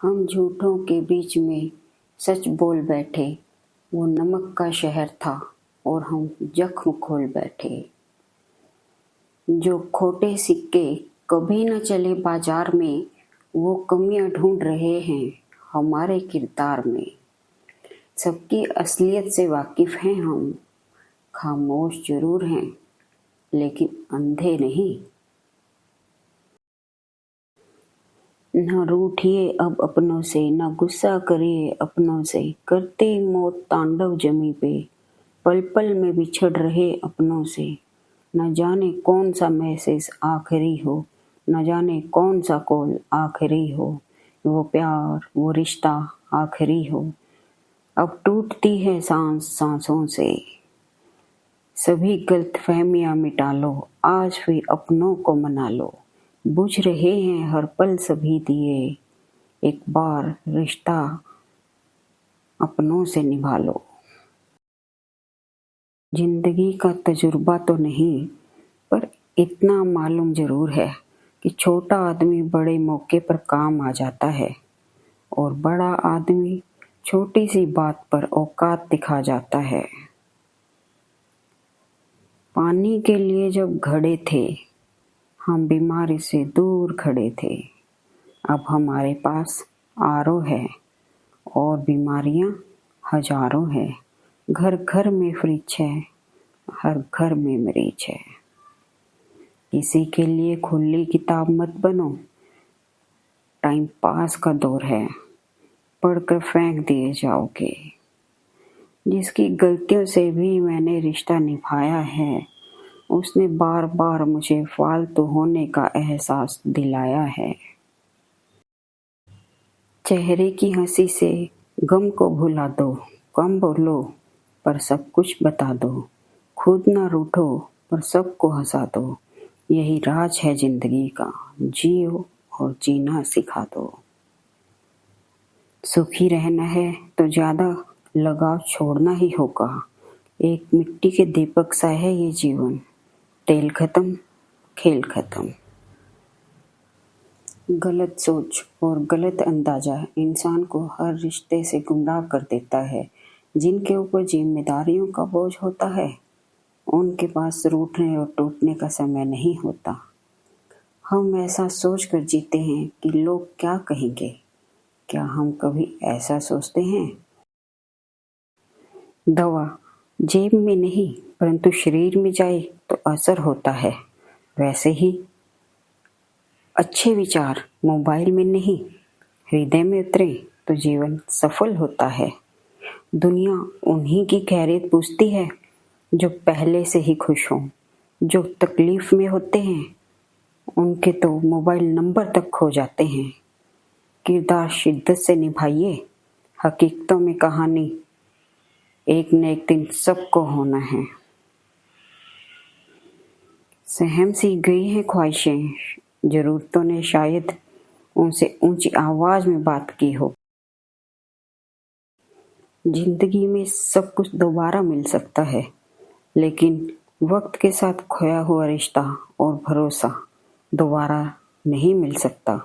हम झूठों के बीच में सच बोल बैठे। वो नमक का शहर था और हम जख्म खोल बैठे। जो खोटे सिक्के कभी न चले बाजार में, वो कमियां ढूंढ रहे हैं हमारे किरदार में। सबकी असलियत से वाकिफ हैं हम, खामोश जरूर हैं लेकिन अंधे नहीं। न रूठिए अब अपनों से, न गुस्सा करिए अपनों से, करते मौत तांडव जमी पे, पल पल में बिछड़ रहे अपनों से। न जाने कौन सा मैसेज आखिरी हो, न जाने कौन सा कॉल आखिरी हो, वो प्यार वो रिश्ता आखिरी हो। अब टूटती है सांस सांसों से, सभी गलतफहमियां मिटा लो, आज भी अपनों को मना लो। बुझ रहे हैं हर पल सभी दिए, एक बार रिश्ता अपनों से निभा लो। जिंदगी का तजुर्बा तो नहीं, पर इतना मालूम जरूर है कि छोटा आदमी बड़े मौके पर काम आ जाता है और बड़ा आदमी छोटी सी बात पर औकात दिखा जाता है। पानी के लिए जब घड़े थे, हम बीमारी से दूर खड़े थे। अब हमारे पास आरओ है और बीमारियां हजारों है। घर घर में फ्रिज है, हर घर में मरीज है। किसी के लिए खुली किताब मत बनो, टाइम पास का दौर है, पढ़कर फेंक दिए जाओगे। जिसकी गलतियों से भी मैंने रिश्ता निभाया है, उसने बार बार मुझे फालतू होने का एहसास दिलाया है। चेहरे की हंसी से गम को भुला दो, कम बोलो पर सब कुछ बता दो, खुद ना रूठो पर सबको हंसा दो। यही राज है जिंदगी का, जियो और जीना सिखा दो। सुखी रहना है तो ज्यादा लगाव छोड़ना ही होगा। एक मिट्टी के दीपक सा है ये जीवन, तेल खत्म खेल खत्म। गलत सोच और गलत अंदाजा इंसान को हर रिश्ते से गुमराह कर देता है। जिनके ऊपर जिम्मेदारियों का बोझ होता है, उनके पास रूठने और टूटने का समय नहीं होता। हम ऐसा सोच कर जीते हैं कि लोग क्या कहेंगे। क्या हम कभी ऐसा सोचते हैं? दवा जेब में नहीं परंतु शरीर में जाए तो असर होता है। वैसे ही अच्छे विचार मोबाइल में नहीं, हृदय में उतरे तो जीवन सफल होता है। दुनिया उन्हीं की खैरियत पूछती है जो पहले से ही खुश हों। जो तकलीफ में होते हैं, उनके तो मोबाइल नंबर तक खो जाते हैं। किरदार शिद्दत से निभाइए, हकीकतों में कहानी एक न एक दिन सबको होना है। सहम सी गई हैं ख्वाहिशें, जरूरतों ने शायद उनसे ऊंची आवाज में बात की हो। जिंदगी में सब कुछ दोबारा मिल सकता है, लेकिन वक्त के साथ खोया हुआ रिश्ता और भरोसा दोबारा नहीं मिल सकता।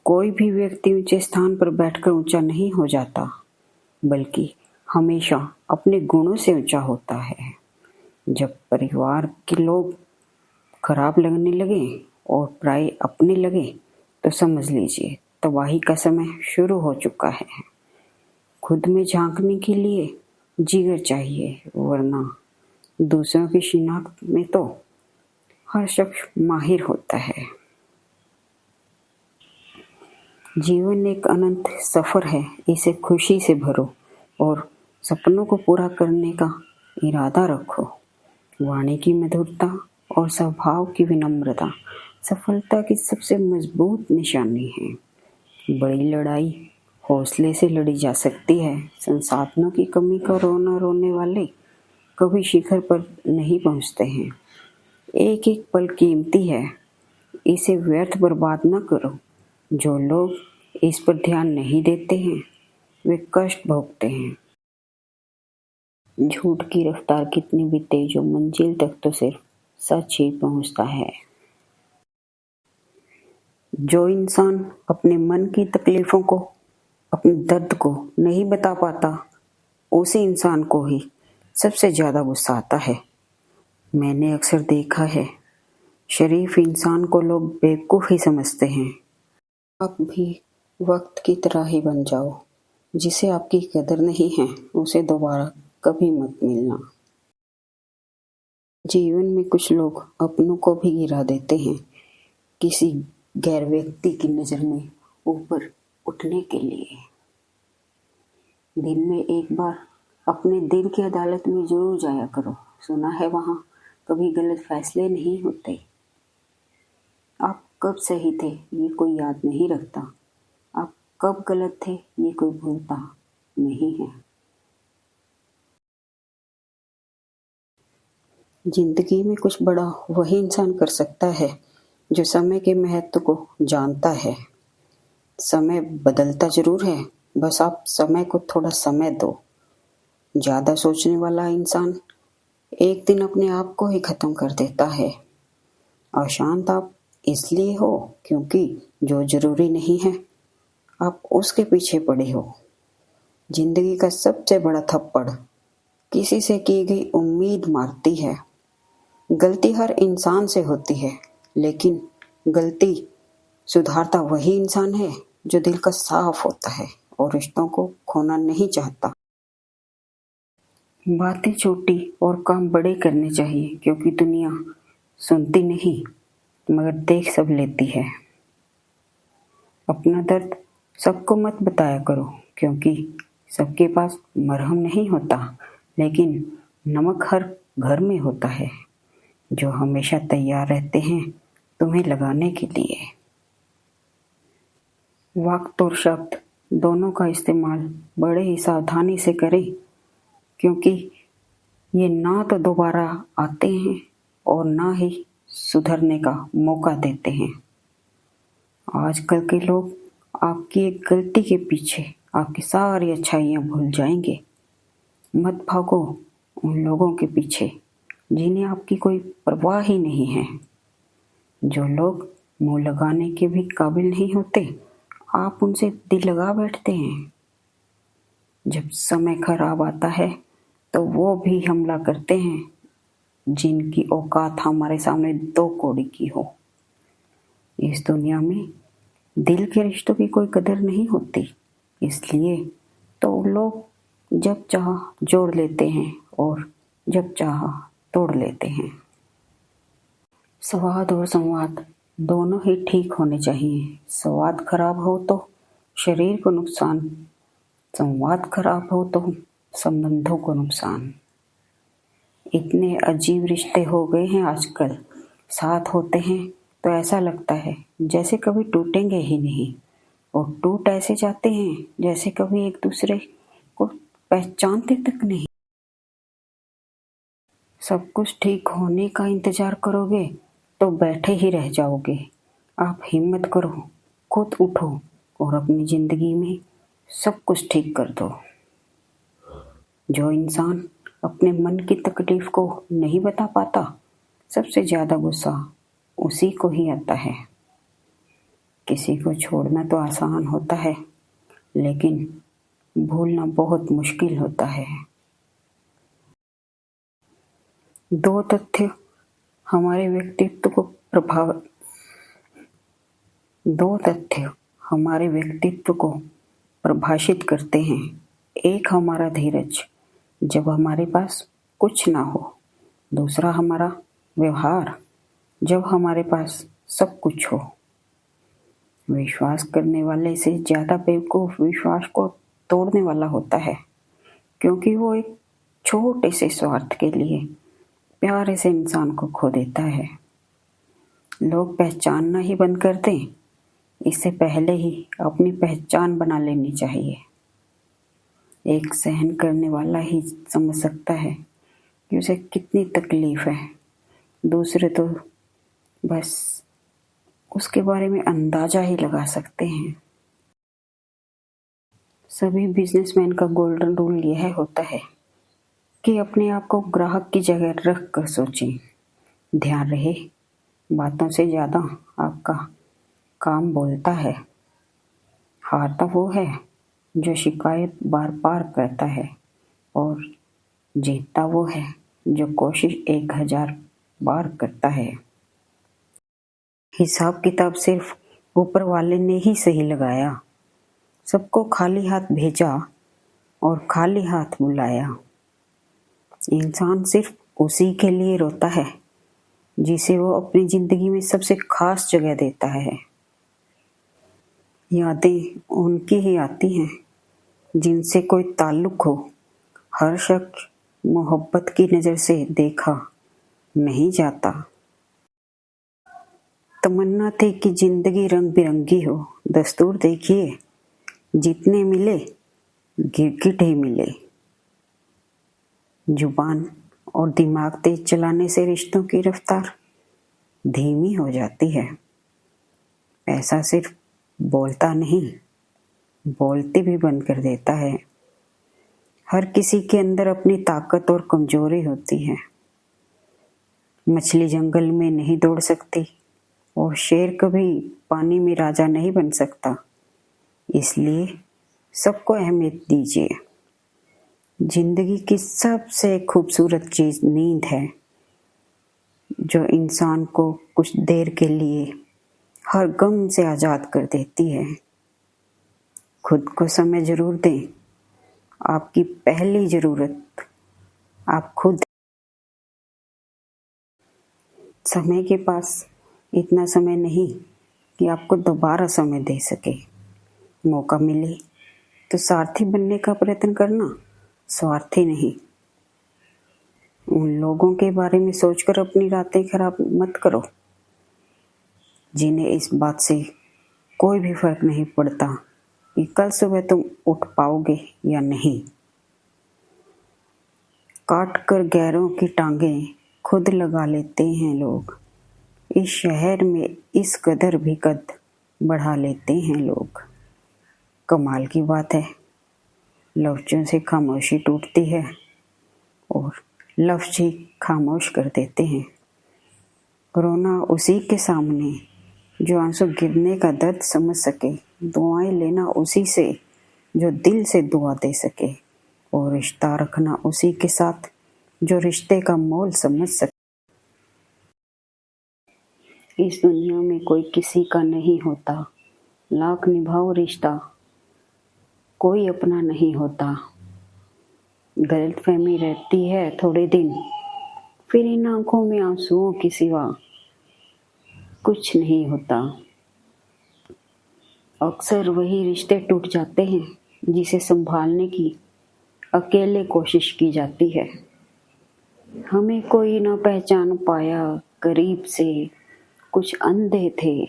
कोई भी व्यक्ति ऊंचे स्थान पर बैठकर ऊंचा नहीं हो जाता, बल्कि हमेशा अपने गुणों से ऊंचा होता है। जब परिवार के लोग खराब लगने लगे और पराये अपने लगे, तो समझ लीजिए तबाही का समय शुरू हो चुका है। खुद में झांकने के लिए जिगर चाहिए, वरना दूसरों की शिनाख्त में तो हर शख्स माहिर होता है। जीवन एक अनंत सफर है, इसे खुशी से भरो और सपनों को पूरा करने का इरादा रखो। वाणी की मधुरता और स्वभाव की विनम्रता सफलता की सबसे मजबूत निशानी है। बड़ी लड़ाई हौसले से लड़ी जा सकती है। संसाधनों की कमी का रोना रोने वाले कभी शिखर पर नहीं पहुंचते हैं। एक एक पल कीमती है, इसे व्यर्थ बर्बाद न करो। जो लोग इस पर ध्यान नहीं देते हैं, वे कष्ट भोगते हैं। झूठ की रफ्तार कितनी भी तेज हो, मंजिल तक तो सिर्फ सच ही पहुंचता है। जो इंसान अपने मन की तकलीफों को, अपने दर्द को नहीं बता पाता, उसी इंसान को ही सबसे ज्यादा गुस्सा आता है। मैंने अक्सर देखा है, शरीफ इंसान को लोग बेवकूफ ही समझते हैं। आप भी वक्त की तरह ही बन जाओ। जिसे आपकी कदर नहीं है उसे दोबारा कभी मत मिलना। जीवन में कुछ लोग अपनों को भी गिरा देते हैं किसी गैर व्यक्ति की नजर में ऊपर उठने के लिए। दिन में एक बार अपने दिल की अदालत में जरूर जाया करो। सुना है वहां कभी गलत फैसले नहीं होते। आप कब सही थे ये कोई याद नहीं रखता, आप कब गलत थे ये कोई भूलता नहीं है। जिंदगी में कुछ बड़ा वही इंसान कर सकता है जो समय के महत्व को जानता है। समय बदलता जरूर है, बस आप समय को थोड़ा समय दो। ज्यादा सोचने वाला इंसान एक दिन अपने आप को ही खत्म कर देता है। अशांत आप इसलिए हो क्योंकि जो जरूरी नहीं है आप उसके पीछे पड़े हो। जिंदगी का सबसे बड़ा थप्पड़ किसी से की गई उम्मीद मारती है। गलती हर इंसान से होती है, लेकिन गलती सुधारता वही इंसान है जो दिल का साफ होता है और रिश्तों को खोना नहीं चाहता। बातें छोटी और काम बड़े करने चाहिए क्योंकि दुनिया सुनती नहीं मगर देख सब लेती है। अपना दर्द सबको मत बताया करो क्योंकि सबके पास मरहम नहीं होता, लेकिन नमक हर घर में होता है जो हमेशा तैयार रहते हैं तुम्हें लगाने के लिए। वक्त और शब्द दोनों का इस्तेमाल बड़े ही सावधानी से करें क्योंकि ये ना तो दोबारा आते हैं और ना ही सुधरने का मौका देते हैं। आजकल के लोग आपकी एक गलती के पीछे आपकी सारी अच्छाइयाँ भूल जाएंगे। मत भागो उन लोगों के पीछे जिन्हें आपकी कोई परवाह ही नहीं है। जो लोग मुंह लगाने के भी काबिल नहीं होते, आप उनसे दिल लगा बैठते हैं। जब समय खराब आता है तो वो भी हमला करते हैं जिनकी औकात हमारे सामने 2 कौड़ी की हो। इस दुनिया में दिल के रिश्तों की कोई कदर नहीं होती, इसलिए तो लोग जब चाह जोड़ लेते हैं और जब चाह तोड़ लेते हैं। स्वाद और संवाद दोनों ही ठीक होने चाहिए। स्वाद खराब हो तो शरीर को नुकसान, संवाद खराब हो तो संबंधों को नुकसान। इतने अजीब रिश्ते हो गए हैं आजकल, साथ होते हैं तो ऐसा लगता है जैसे कभी टूटेंगे ही नहीं और टूट ऐसे जाते हैं जैसे कभी एक दूसरे को पहचानते तक नहीं। सब कुछ ठीक होने का इंतजार करोगे तो बैठे ही रह जाओगे। आप हिम्मत करो, खुद उठो और अपनी जिंदगी में सब कुछ ठीक कर दो। जो इंसान अपने मन की तकलीफ को नहीं बता पाता, सबसे ज्यादा गुस्सा उसी को ही आता है। किसी को छोड़ना तो आसान होता है, लेकिन भूलना बहुत मुश्किल होता है। दो तथ्य हमारे व्यक्तित्व को प्रभाषित करते हैं। एक हमारा धीरज जब हमारे पास कुछ ना हो, दूसरा हमारा व्यवहार जब हमारे पास सब कुछ हो। विश्वास करने वाले से ज्यादा बेवकूफ विश्वास को तोड़ने वाला होता है, क्योंकि वो एक छोटे से स्वार्थ के लिए प्यारे से इंसान को खो देता है। लोग पहचानना ही बंद कर दें, इससे पहले ही अपनी पहचान बना लेनी चाहिए। एक सहन करने वाला ही समझ सकता है कि उसे कितनी तकलीफ है, दूसरे तो बस उसके बारे में अंदाजा ही लगा सकते हैं। सभी बिजनेसमैन का गोल्डन रूल यह होता है कि अपने आप को ग्राहक की जगह रख कर सोचें। ध्यान रहे, बातों से ज्यादा आपका काम बोलता है। हारता वो है जो शिकायत बार बार करता है और जीतता वो है जो कोशिश 1000 बार करता है। हिसाब किताब सिर्फ ऊपर वाले ने ही सही लगाया। सबको खाली हाथ भेजा और खाली हाथ बुलाया। इंसान सिर्फ उसी के लिए रोता है जिसे वो अपनी जिंदगी में सबसे खास जगह देता है। यादें उनकी ही आती हैं जिनसे कोई ताल्लुक हो। हर शख्स मोहब्बत की नज़र से देखा नहीं जाता। तमन्ना थी कि जिंदगी रंग बिरंगी हो। दस्तूर देखिए, जितने मिले गिरगिट ही मिले। जुबान और दिमाग तेज चलाने से रिश्तों की रफ्तार धीमी हो जाती है। पैसा सिर्फ बोलता नहीं, बोलते भी बंद कर देता है। हर किसी के अंदर अपनी ताकत और कमजोरी होती है। मछली जंगल में नहीं दौड़ सकती और शेर कभी पानी में राजा नहीं बन सकता। इसलिए सबको अहमियत दीजिए। जिंदगी की सबसे खूबसूरत चीज नींद है, जो इंसान को कुछ देर के लिए हर गम से आजाद कर देती है। खुद को समय जरूर दें। आपकी पहली जरूरत आप खुद। समय के पास इतना समय नहीं कि आपको दोबारा समय दे सके। मौका मिले तो सारथी बनने का प्रयत्न करना, स्वार्थी नहीं। उन लोगों के बारे में सोचकर अपनी रातें खराब मत करो जिन्हें इस बात से कोई भी फर्क नहीं पड़ता कि कल सुबह तुम उठ पाओगे या नहीं। काट कर गैरों की टांगें खुद लगा लेते हैं लोग। इस शहर में इस कदर भी कद बढ़ा लेते हैं लोग। कमाल की बात है, लफ्जों से खामोशी टूटती है और लफ्ज ही खामोश कर देते हैं। रोना उसी के सामने जो आंसू गिरने का दर्द समझ सके। दुआएं लेना उसी से जो दिल से दुआ दे सके। और रिश्ता रखना उसी के साथ जो रिश्ते का मोल समझ सके। इस दुनिया में कोई किसी का नहीं होता। लाख निभाओ रिश्ता, कोई अपना नहीं होता। गलतफहमी रहती है थोड़े दिन, फिर इन आंखों में आंसुओं के सिवा कुछ नहीं होता। अक्सर वही रिश्ते टूट जाते हैं जिसे संभालने की अकेले कोशिश की जाती है। हमें कोई ना पहचान पाया करीब से। कुछ अंधे थे,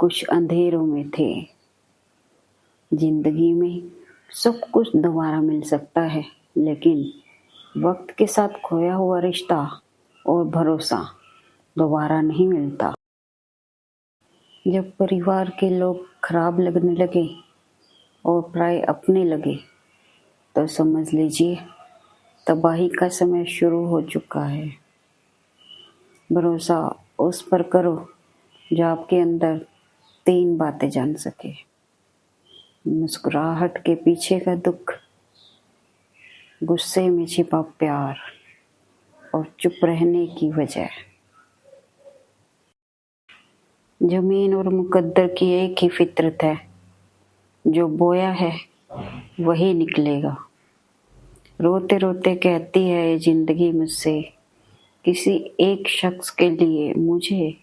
कुछ अंधेरों में थे। जिंदगी में सब कुछ दोबारा मिल सकता है, लेकिन वक्त के साथ खोया हुआ रिश्ता और भरोसा दोबारा नहीं मिलता। जब परिवार के लोग खराब लगने लगे और पराये अपने लगे, तो समझ लीजिए तबाही का समय शुरू हो चुका है। भरोसा उस पर करो जो आपके अंदर 3 बातें जान सके। मुस्कुराहट के पीछे का दुख, गुस्से में छिपा प्यार और चुप रहने की वजह। जमीन और मुकद्दर की एक ही फितरत है, जो बोया है वही निकलेगा। रोते रोते कहती है ये जिंदगी मुझसे, किसी एक शख्स के लिए मुझे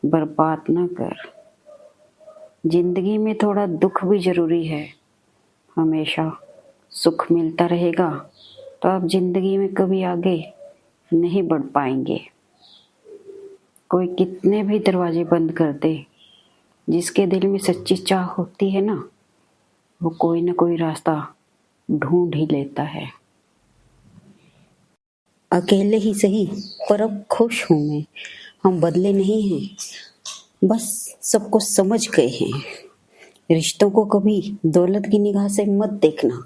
बर्बाद न कर। जिंदगी में थोड़ा दुख भी जरूरी है। हमेशा सुख मिलता रहेगा तो आप जिंदगी में कभी आगे नहीं बढ़ पाएंगे। कोई कितने भी दरवाजे बंद कर दे, जिसके दिल में सच्ची चाह होती है ना, वो कोई ना कोई रास्ता ढूंढ ही लेता है। अकेले ही सही, पर अब खुश हूं मैं। हम बदले नहीं हैं, बस सबको समझ गए हैं। रिश्तों को कभी दौलत की निगाह से मत देखना,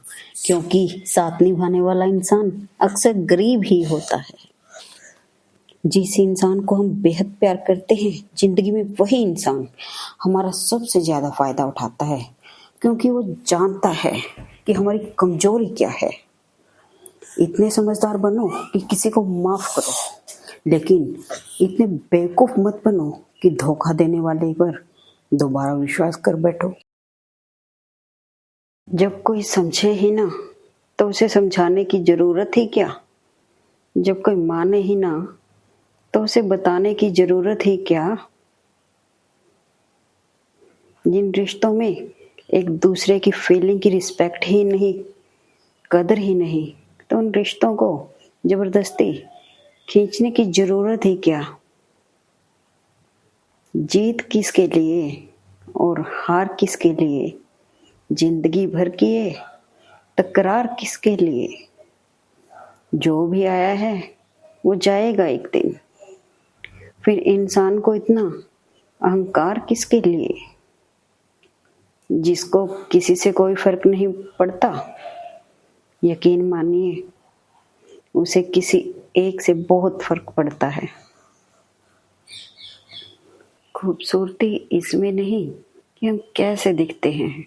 क्योंकि साथ निभाने वाला इंसान अक्सर गरीब ही होता है। जिस इंसान को हम बेहद प्यार करते हैं, जिंदगी में वही इंसान हमारा सबसे ज्यादा फायदा उठाता है, क्योंकि वो जानता है कि हमारी कमजोरी क्या है। इतने समझदार बनो कि किसी को माफ करो, लेकिन इतने बेवकूफ मत बनो कि धोखा देने वाले पर दोबारा विश्वास कर बैठो। जब कोई समझे ही ना तो उसे समझाने की जरूरत ही क्या। जब कोई माने ही ना तो उसे बताने की जरूरत ही क्या। जिन रिश्तों में एक दूसरे की फीलिंग की रिस्पेक्ट ही नहीं, कदर ही नहीं, तो उन रिश्तों को जबरदस्ती खींचने की जरूरत ही क्या। जीत किसके लिए और हार किसके लिए, जिंदगी भर की है तकरार किसके लिए। जो भी आया है वो जाएगा एक दिन, फिर इंसान को इतना अहंकार किसके लिए। जिसको किसी से कोई फर्क नहीं पड़ता, यकीन मानिए उसे किसी एक से बहुत फर्क पड़ता है। खूबसूरती इसमें नहीं कि हम कैसे दिखते हैं,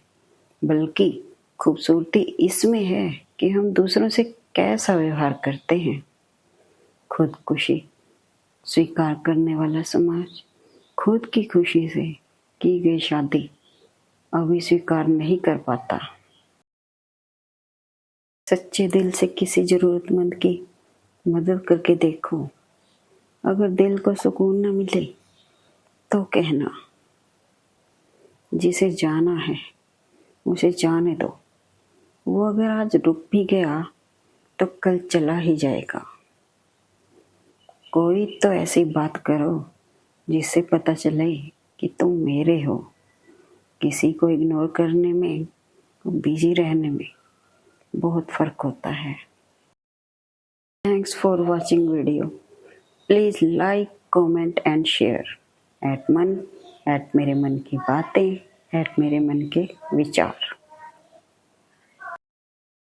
बल्कि खूबसूरती इसमें है कि हम दूसरों से कैसा व्यवहार करते हैं। खुदकुशी स्वीकार करने वाला समाज खुद की खुशी से की गई शादी अभी स्वीकार नहीं कर पाता। सच्चे दिल से किसी जरूरतमंद की मदद करके देखो। अगर दिल को सुकून न मिले तो कहना, जिसे जाना है उसे जाने दो। वो अगर आज रुक भी गया तो कल चला ही जाएगा। कोई तो ऐसी बात करो जिससे पता चले कि तुम मेरे हो। किसी को इग्नोर करने में, बिजी रहने में बहुत फर्क होता है। Thanks for watching video. Please like, comment and share. @ मेरे मन की बातें, @ मेरे मन के विचार।